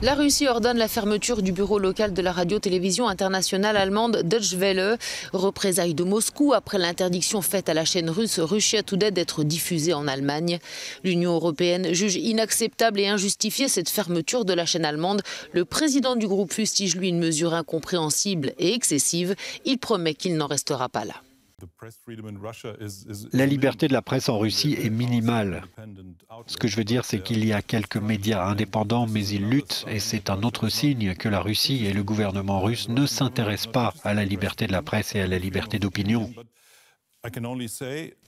La Russie ordonne la fermeture du bureau local de la radio-télévision internationale allemande Deutsche Welle. Représailles de Moscou après l'interdiction faite à la chaîne russe Russia Today d'être diffusée en Allemagne. L'Union européenne juge inacceptable et injustifiée cette fermeture de la chaîne allemande. Le président du groupe fustige lui une mesure incompréhensible et excessive. Il promet qu'il n'en restera pas là. La liberté de la presse en Russie est minimale. Ce que je veux dire, c'est qu'il y a quelques médias indépendants, mais ils luttent, et c'est un autre signe que la Russie et le gouvernement russe ne s'intéressent pas à la liberté de la presse et à la liberté d'opinion.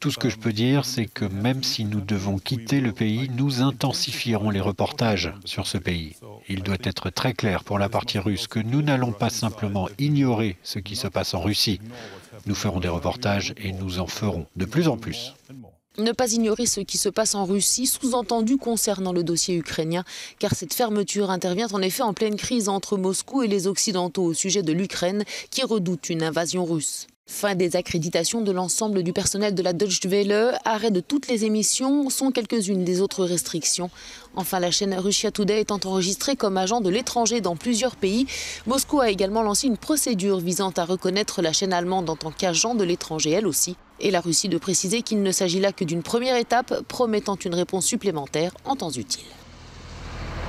Tout ce que je peux dire, c'est que même si nous devons quitter le pays, nous intensifierons les reportages sur ce pays. Il doit être très clair pour la partie russe que nous n'allons pas simplement ignorer ce qui se passe en Russie. Nous ferons des reportages et nous en ferons de plus en plus. Ne pas ignorer ce qui se passe en Russie, sous-entendu concernant le dossier ukrainien, car cette fermeture intervient en effet en pleine crise entre Moscou et les Occidentaux au sujet de l'Ukraine, qui redoute une invasion russe. Fin des accréditations de l'ensemble du personnel de la Deutsche Welle, arrêt de toutes les émissions sont quelques-unes des autres restrictions. Enfin, la chaîne Russia Today étant enregistrée comme agent de l'étranger dans plusieurs pays, Moscou a également lancé une procédure visant à reconnaître la chaîne allemande en tant qu'agent de l'étranger elle aussi. Et la Russie de préciser qu'il ne s'agit là que d'une première étape, promettant une réponse supplémentaire en temps utile.